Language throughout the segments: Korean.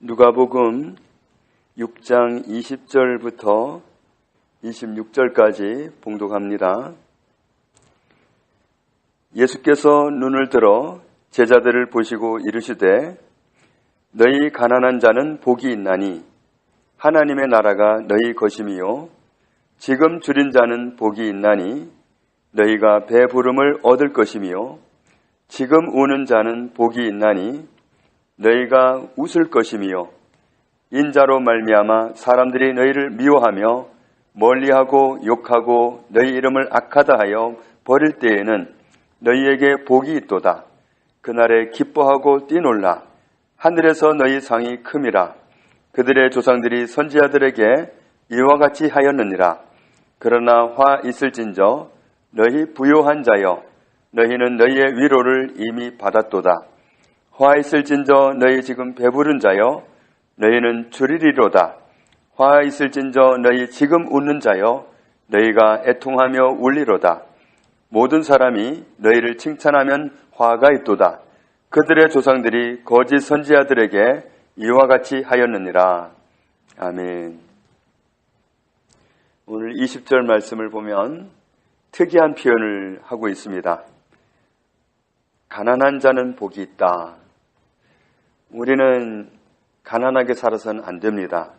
누가복음 6장 20절부터 26절까지 봉독합니다. 예수께서 눈을 들어 제자들을 보시고 이르시되 너희 가난한 자는 복이 있나니 하나님의 나라가 너희 것임이요 지금 줄인 자는 복이 있나니 너희가 배부름을 얻을 것이며 지금 우는 자는 복이 있나니 너희가 웃을 것이며 인자로 말미암아 사람들이 너희를 미워하며 멀리하고 욕하고 너희 이름을 악하다 하여 버릴 때에는 너희에게 복이 있도다. 그날에 기뻐하고 뛰놀라. 하늘에서 너희 상이 큼이라. 그들의 조상들이 선지자들에게 이와 같이 하였느니라. 그러나 화 있을진저 너희 부요한 자여 너희는 너희의 위로를 이미 받았도다. 화 있을진저 너희 지금 배부른 자여 너희는 줄이리로다. 화 있을진저 너희 지금 웃는 자여 너희가 애통하며 울리로다. 모든 사람이 너희를 칭찬하면 화가 있도다. 그들의 조상들이 거짓 선지자들에게 이와 같이 하였느니라. 아멘. 오늘 20절 말씀을 보면 특이한 표현을 하고 있습니다. 가난한 자는 복이 있다. 우리는 가난하게 살아서는 안 됩니다.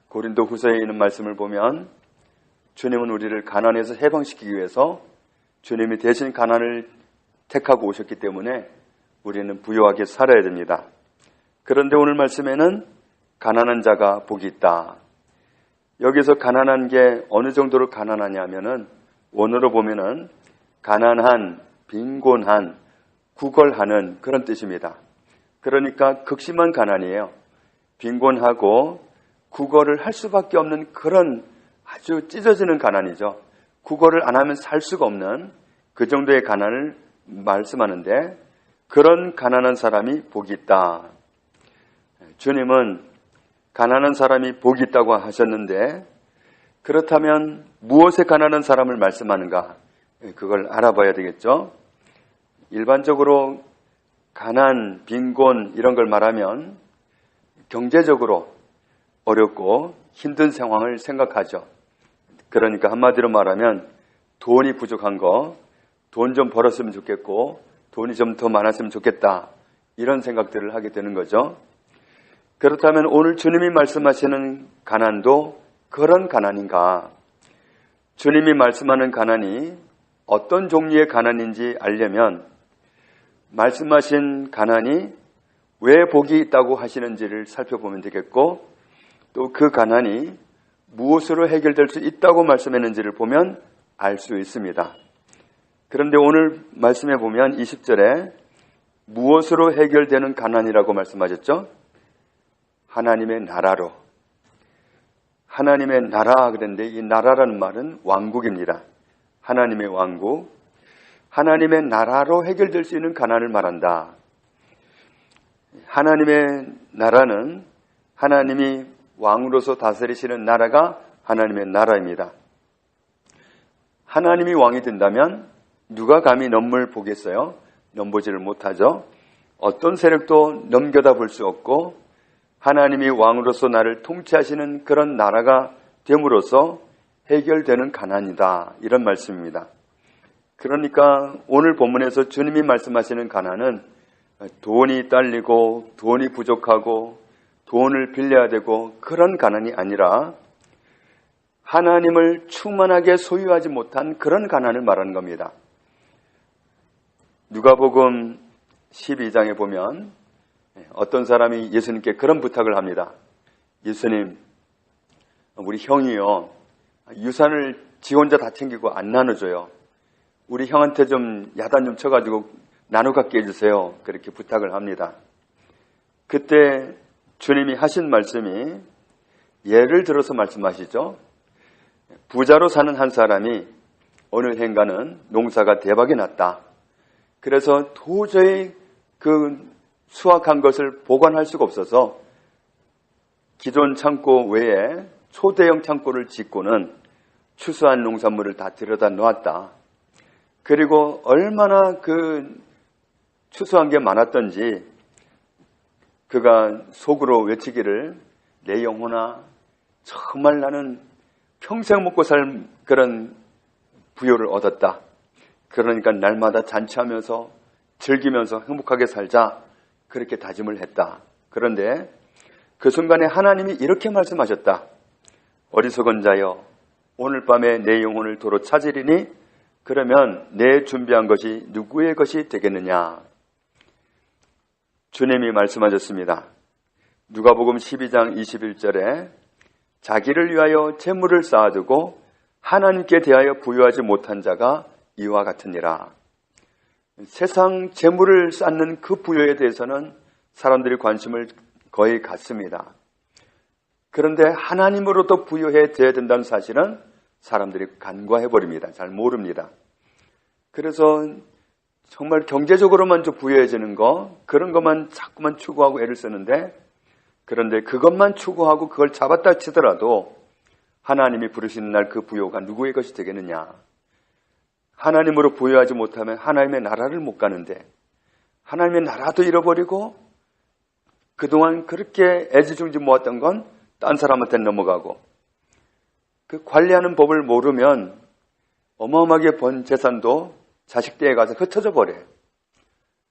고린도 후서에 있는 말씀을 보면 주님은 우리를 가난에서 해방시키기 위해서 주님이 대신 가난을 택하고 오셨기 때문에 우리는 부유하게 살아야 됩니다. 그런데 오늘 말씀에는 가난한 자가 복이 있다. 여기서 가난한 게 어느 정도로 가난하냐면은 원어로 보면은 가난한, 빈곤한, 구걸하는 그런 뜻입니다. 그러니까 극심한 가난이에요. 빈곤하고 구걸을 할 수밖에 없는 그런 아주 찢어지는 가난이죠. 구걸을 안 하면 살 수가 없는 그 정도의 가난을 말씀하는데 그런 가난한 사람이 복이 있다. 주님은 가난한 사람이 복이 있다고 하셨는데 그렇다면 무엇에 가난한 사람을 말씀하는가? 그걸 알아봐야 되겠죠. 일반적으로 가난, 빈곤 이런 걸 말하면 경제적으로 어렵고 힘든 상황을 생각하죠. 그러니까 한마디로 말하면 돈이 부족한 거, 돈 좀 벌었으면 좋겠고 돈이 좀 더 많았으면 좋겠다 이런 생각들을 하게 되는 거죠. 그렇다면 오늘 주님이 말씀하시는 가난도 그런 가난인가? 주님이 말씀하는 가난이 어떤 종류의 가난인지 알려면 말씀하신 가난이 왜 복이 있다고 하시는지를 살펴보면 되겠고 또 그 가난이 무엇으로 해결될 수 있다고 말씀했는지를 보면 알 수 있습니다. 그런데 오늘 말씀해 보면 20절에 무엇으로 해결되는 가난이라고 말씀하셨죠? 하나님의 나라로. 하나님의 나라 그랬는데 이 나라라는 말은 왕국입니다. 하나님의 왕국. 하나님의 나라로 해결될 수 있는 가난을 말한다. 하나님의 나라는 하나님이 왕으로서 다스리시는 나라가 하나님의 나라입니다. 하나님이 왕이 된다면 누가 감히 넘을 보겠어요? 넘보지를 못하죠. 어떤 세력도 넘겨다 볼 수 없고 하나님이 왕으로서 나를 통치하시는 그런 나라가 됨으로써 해결되는 가난이다. 이런 말씀입니다. 그러니까 오늘 본문에서 주님이 말씀하시는 가난은 돈이 딸리고 돈이 부족하고 돈을 빌려야 되고 그런 가난이 아니라 하나님을 충만하게 소유하지 못한 그런 가난을 말하는 겁니다. 누가복음 12장에 보면 어떤 사람이 예수님께 그런 부탁을 합니다. 예수님, 우리 형이요 유산을 지 혼자 다 챙기고 안 나눠줘요. 우리 형한테 좀 야단 좀 쳐가지고 나눠 갖게 해주세요. 그렇게 부탁을 합니다. 그때 주님이 하신 말씀이 예를 들어서 말씀하시죠. 부자로 사는 한 사람이 어느 해인가는 농사가 대박이 났다. 그래서 도저히 그 수확한 것을 보관할 수가 없어서 기존 창고 외에 초대형 창고를 짓고는 추수한 농산물을 다 들여다 놓았다. 그리고 얼마나 그 추수한 게 많았던지 그가 속으로 외치기를 내 영혼아 정말 나는 평생 먹고 살 그런 부요를 얻었다. 그러니까 날마다 잔치하면서 즐기면서 행복하게 살자. 그렇게 다짐을 했다. 그런데 그 순간에 하나님이 이렇게 말씀하셨다. 어리석은 자여 오늘 밤에 내 영혼을 도로 찾으리니 그러면 내 준비한 것이 누구의 것이 되겠느냐. 주님이 말씀하셨습니다. 누가복음 12장 21절에 자기를 위하여 재물을 쌓아두고 하나님께 대하여 부유하지 못한 자가 이와 같으니라. 세상 재물을 쌓는 그 부유에 대해서는 사람들이 관심을 거의 갖습니다. 그런데 하나님으로도 부유해져야 된다는 사실은 사람들이 간과해버립니다. 잘 모릅니다. 그래서 정말 경제적으로만 좀 부유해지는 거, 그런 것만 자꾸만 추구하고 애를 쓰는데, 그런데 그것만 추구하고 그걸 잡았다 치더라도 하나님이 부르시는 날 그 부요가 누구의 것이 되겠느냐. 하나님으로 부유하지 못하면 하나님의 나라를 못 가는데, 하나님의 나라도 잃어버리고 그동안 그렇게 애지중지 모았던 건 딴 사람한테 넘어가고, 그 관리하는 법을 모르면 어마어마하게 번 재산도 자식 댁에 가서 흩어져 버려요.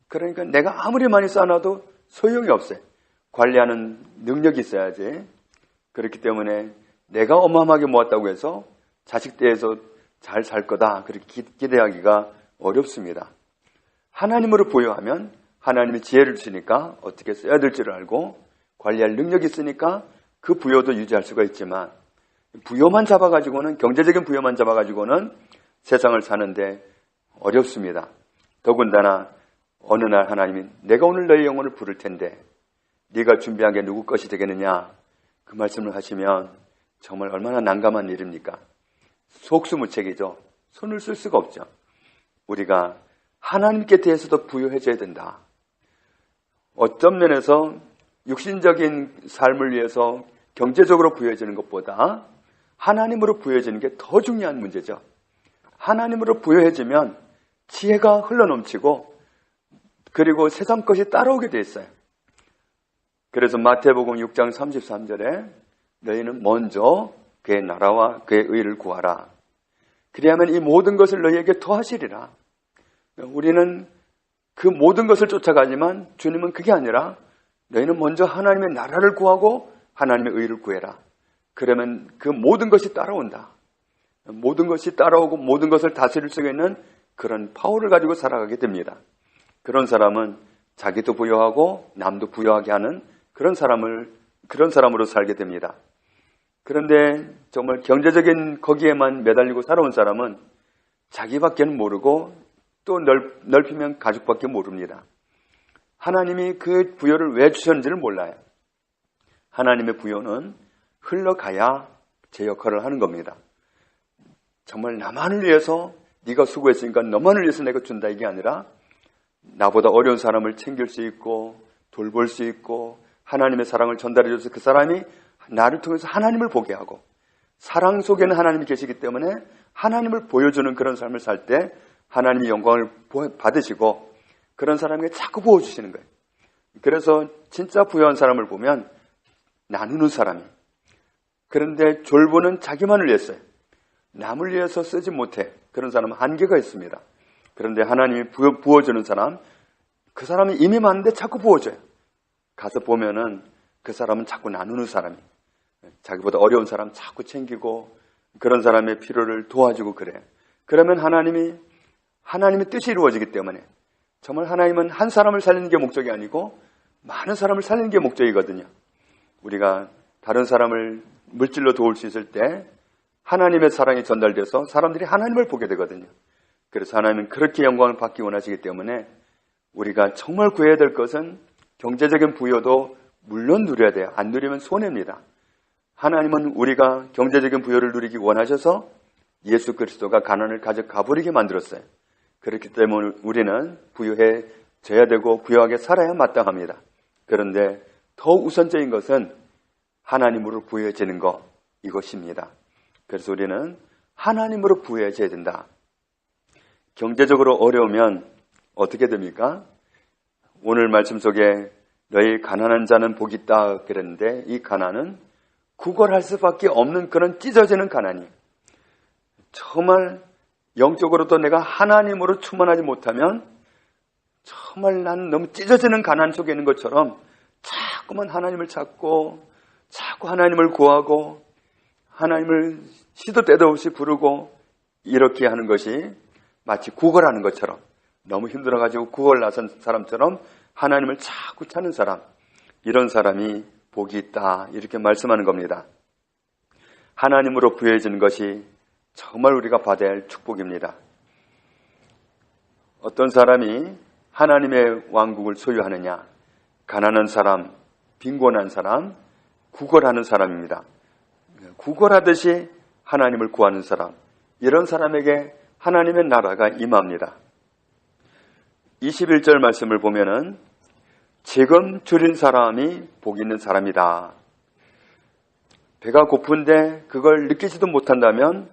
그러니까 내가 아무리 많이 쌓아놔도 소용이 없어요. 관리하는 능력이 있어야지. 그렇기 때문에 내가 어마어마하게 모았다고 해서 자식 댁에서 잘 살 거다 그렇게 기대하기가 어렵습니다. 하나님으로 부유하면 하나님이 지혜를 주시니까 어떻게 써야 될지를 알고 관리할 능력이 있으니까 그 부여도 유지할 수가 있지만, 부여만 잡아가지고는, 경제적인 부여만 잡아가지고는 세상을 사는데 어렵습니다. 더군다나 어느 날 하나님이 내가 오늘 너의 영혼을 부를 텐데 네가 준비한 게 누구 것이 되겠느냐, 그 말씀을 하시면 정말 얼마나 난감한 일입니까? 속수무책이죠. 손을 쓸 수가 없죠. 우리가 하나님께 대해서도 부유해져야 된다. 어떤 면에서 육신적인 삶을 위해서 경제적으로 부유해지는 것보다 하나님으로 부유해지는 게 더 중요한 문제죠. 하나님으로 부유해지면 지혜가 흘러넘치고 그리고 세상 것이 따라오게 돼 있어요. 그래서 마태복음 6장 33절에 너희는 먼저 그의 나라와 그의 의를 구하라. 그리하면 이 모든 것을 너희에게 더하시리라. 우리는 그 모든 것을 쫓아가지만 주님은 그게 아니라 너희는 먼저 하나님의 나라를 구하고 하나님의 의를 구해라. 그러면 그 모든 것이 따라온다. 모든 것이 따라오고 모든 것을 다스릴 수 있는 그런 파워를 가지고 살아가게 됩니다. 그런 사람은 자기도 부여하고 남도 부여하게 하는 그런 사람으로 살게 됩니다. 그런데 정말 경제적인 거기에만 매달리고 살아온 사람은 자기밖에는 모르고 또 넓히면 가족밖에 모릅니다. 하나님이 그 부여를 왜 주셨는지를 몰라요. 하나님의 부여는 흘러가야 제 역할을 하는 겁니다. 정말 나만을 위해서 네가 수고했으니까 너만을 위해서 내가 준다 이게 아니라 나보다 어려운 사람을 챙길 수 있고 돌볼 수 있고 하나님의 사랑을 전달해줘서 그 사람이 나를 통해서 하나님을 보게 하고 사랑 속에는 하나님이 계시기 때문에 하나님을 보여주는 그런 삶을 살 때 하나님의 영광을 받으시고 그런 사람에게 자꾸 부어주시는 거예요. 그래서 진짜 부유한 사람을 보면 나누는 사람이, 그런데 졸부는 자기만을 위해서요. 남을 위해서 쓰지 못해. 그런 사람은 한계가 있습니다. 그런데 하나님이 부어주는 사람, 그 사람이 이미 많은데 자꾸 부어줘요. 가서 보면은 그 사람은 자꾸 나누는 사람이, 자기보다 어려운 사람 자꾸 챙기고 그런 사람의 필요를 도와주고 그래. 그러면 하나님의 뜻이 이루어지기 때문에 정말 하나님은 한 사람을 살리는 게 목적이 아니고 많은 사람을 살리는 게 목적이거든요. 우리가 다른 사람을 물질로 도울 수 있을 때 하나님의 사랑이 전달돼서 사람들이 하나님을 보게 되거든요. 그래서 하나님은 그렇게 영광을 받기 원하시기 때문에 우리가 정말 구해야 될 것은 경제적인 부여도 물론 누려야 돼요. 안 누리면 손해입니다. 하나님은 우리가 경제적인 부여를 누리기 원하셔서 예수 그리스도가 가난을 가져가버리게 만들었어요. 그렇기 때문에 우리는 부유해져야 되고 부유하게 살아야 마땅합니다. 그런데 더 우선적인 것은 하나님으로 부유해지는 것, 이것입니다. 그래서 우리는 하나님으로 부유해져야 된다. 경제적으로 어려우면 어떻게 됩니까? 오늘 말씀 속에 너희 가난한 자는 복이 있다 그랬는데 이 가난은 구걸할 수밖에 없는 그런 찢어지는 가난이, 정말 영적으로도 내가 하나님으로 충만하지 못하면 정말 나는 너무 찢어지는 가난 속에 있는 것처럼 자꾸만 하나님을 찾고 자꾸 하나님을 구하고 하나님을 시도 때도 없이 부르고 이렇게 하는 것이 마치 구걸하는 것처럼, 너무 힘들어가지고 구걸 나선 사람처럼 하나님을 자꾸 찾는 사람, 이런 사람이 복이 있다 이렇게 말씀하는 겁니다. 하나님으로 부여해지는 것이 정말 우리가 받아야 할 축복입니다. 어떤 사람이 하나님의 왕국을 소유하느냐? 가난한 사람, 빈곤한 사람, 구걸하는 사람입니다. 구걸하듯이 하나님을 구하는 사람, 이런 사람에게 하나님의 나라가 임합니다. 21절 말씀을 보면은 지금 줄인 사람이 복 있는 사람이다. 배가 고픈데 그걸 느끼지도 못한다면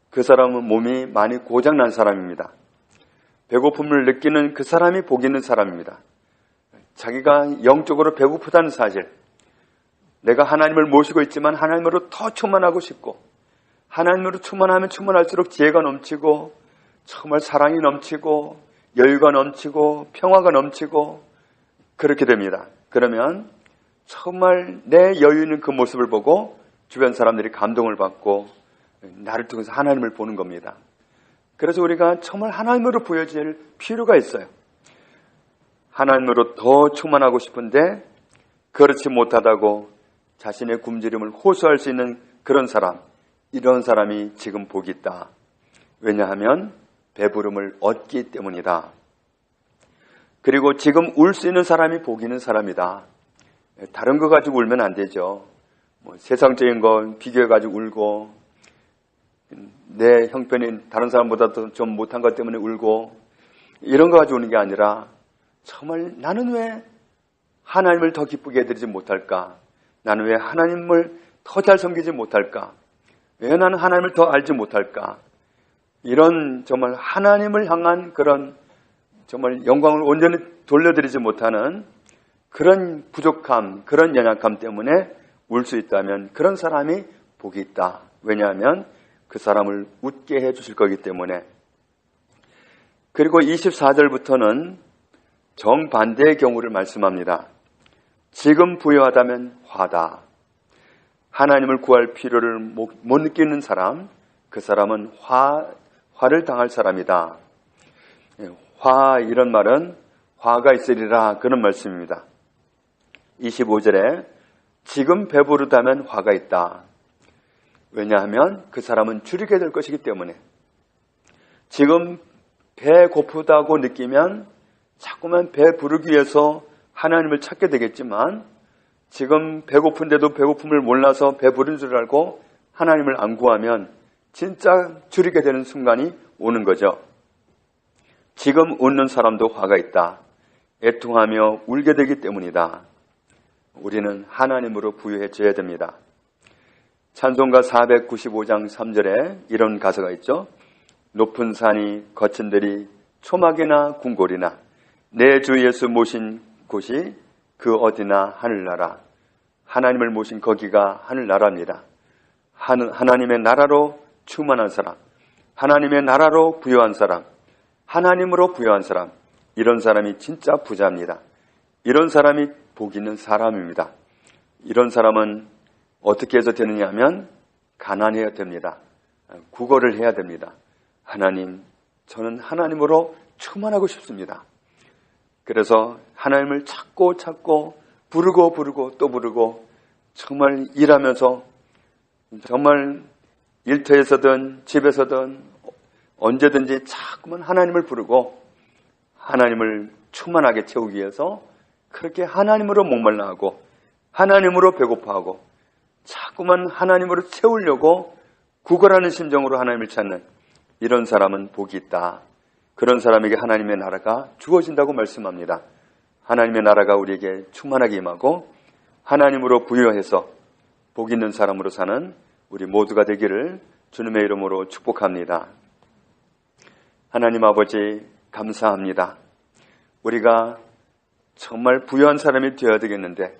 그 사람은 몸이 많이 고장난 사람입니다. 배고픔을 느끼는 그 사람이 복 있는 사람입니다. 자기가 영적으로 배고프다는 사실, 내가 하나님을 모시고 있지만 하나님으로 더 충만하고 싶고, 하나님으로 충만하면 충만할수록 지혜가 넘치고 정말 사랑이 넘치고 여유가 넘치고 평화가 넘치고 그렇게 됩니다. 그러면 정말 내 여유 있는 그 모습을 보고 주변 사람들이 감동을 받고 나를 통해서 하나님을 보는 겁니다. 그래서 우리가 정말 하나님으로 부여질 필요가 있어요. 하나님으로 더 충만하고 싶은데 그렇지 못하다고 자신의 굶주림을 호소할 수 있는 그런 사람, 이런 사람이 지금 복이 있다. 왜냐하면 배부름을 얻기 때문이다. 그리고 지금 울 수 있는 사람이 복이 있는 사람이다. 다른 거 가지고 울면 안 되죠. 세상적인 거 비교해가지고 울고, 내 형편이 다른 사람보다도 좀 못한 것 때문에 울고, 이런 거 가지고 우는 게 아니라 정말 나는 왜 하나님을 더 기쁘게 해드리지 못할까? 나는 왜 하나님을 더 잘 섬기지 못할까? 왜 나는 하나님을 더 알지 못할까? 이런 정말 하나님을 향한 그런 정말 영광을 온전히 돌려드리지 못하는 그런 부족함, 그런 연약함 때문에 울 수 있다면 그런 사람이 복이 있다. 왜냐하면 그 사람을 웃게 해주실 거기 때문에. 그리고 24절부터는 정반대의 경우를 말씀합니다. 지금 부여하다면 화다. 하나님을 구할 필요를 못 느끼는 사람, 그 사람은 화를 당할 사람이다. 화, 이런 말은 화가 있으리라, 그런 말씀입니다. 25절에 지금 배부르다면 화가 있다. 왜냐하면 그 사람은 줄이게 될 것이기 때문에. 지금 배 고프다고 느끼면 자꾸만 배 부르기 위해서 하나님을 찾게 되겠지만, 지금 배고픈데도 배고픔을 몰라서 배 부른 줄 알고 하나님을 안 구하면 진짜 줄이게 되는 순간이 오는 거죠. 지금 웃는 사람도 화가 있다. 애통하며 울게 되기 때문이다. 우리는 하나님으로 부유해져야 됩니다. 찬송가 495장 3절에 이런 가사가 있죠. 높은 산이 거친 들이 초막이나 궁궐이나 내 주 예수 모신 곳이 그 어디나 하늘나라. 하나님을 모신 거기가 하늘나라입니다. 하나님의 나라로 충만한 사람, 하나님의 나라로 부여한 사람, 하나님으로 부여한 사람, 이런 사람이 진짜 부자입니다. 이런 사람이 복 있는 사람입니다. 이런 사람은 어떻게 해서 되느냐 하면 가난해야 됩니다. 구걸을 해야 됩니다. 하나님, 저는 하나님으로 충만하고 싶습니다. 그래서 하나님을 찾고 부르고 또 부르고, 정말 일하면서 정말 일터에서든 집에서든 언제든지 자꾸만 하나님을 부르고 하나님을 충만하게 채우기 위해서 그렇게 하나님으로 목말라 하고 하나님으로 배고파하고 자꾸만 하나님으로 채우려고 구걸하는 심정으로 하나님을 찾는 이런 사람은 복이 있다. 그런 사람에게 하나님의 나라가 주어진다고 말씀합니다. 하나님의 나라가 우리에게 충만하게 임하고 하나님으로 부여해서 복 있는 사람으로 사는 우리 모두가 되기를 주님의 이름으로 축복합니다. 하나님 아버지, 감사합니다. 우리가 정말 부유한 사람이 되어야 되겠는데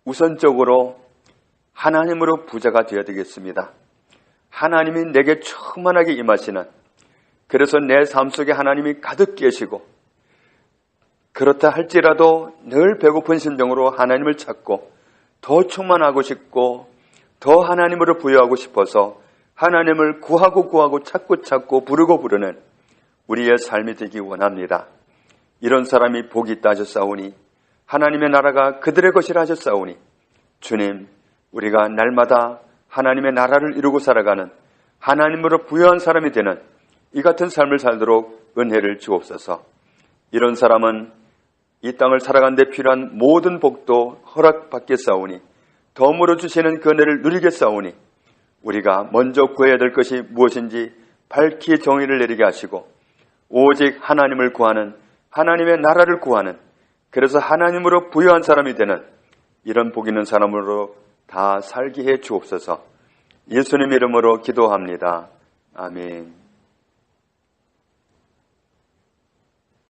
우선적으로 하나님으로 부자가 되어야 되겠습니다. 하나님이 내게 충만하게 임하시는, 그래서 내 삶 속에 하나님이 가득 계시고, 그렇다 할지라도 늘 배고픈 심정으로 하나님을 찾고 더 충만하고 싶고 더 하나님으로 부여하고 싶어서 하나님을 구하고 찾고 부르고 부르는 우리의 삶이 되기 원합니다. 이런 사람이 복이 있다 하셨사오니 하나님의 나라가 그들의 것이라 하셨사오니 주님, 우리가 날마다 하나님의 나라를 이루고 살아가는 하나님으로 부여한 사람이 되는 이 같은 삶을 살도록 은혜를 주옵소서. 이런 사람은 이 땅을 살아가는 데 필요한 모든 복도 허락받겠사오니 덤으로 주시는 그 은혜를 누리겠사오니 우리가 먼저 구해야 될 것이 무엇인지 밝히 정의를 내리게 하시고 오직 하나님을 구하는, 하나님의 나라를 구하는, 그래서 하나님으로 부여한 사람이 되는 이런 복 있는 사람으로 다 살게 해 주옵소서. 예수님 이름으로 기도합니다. 아멘.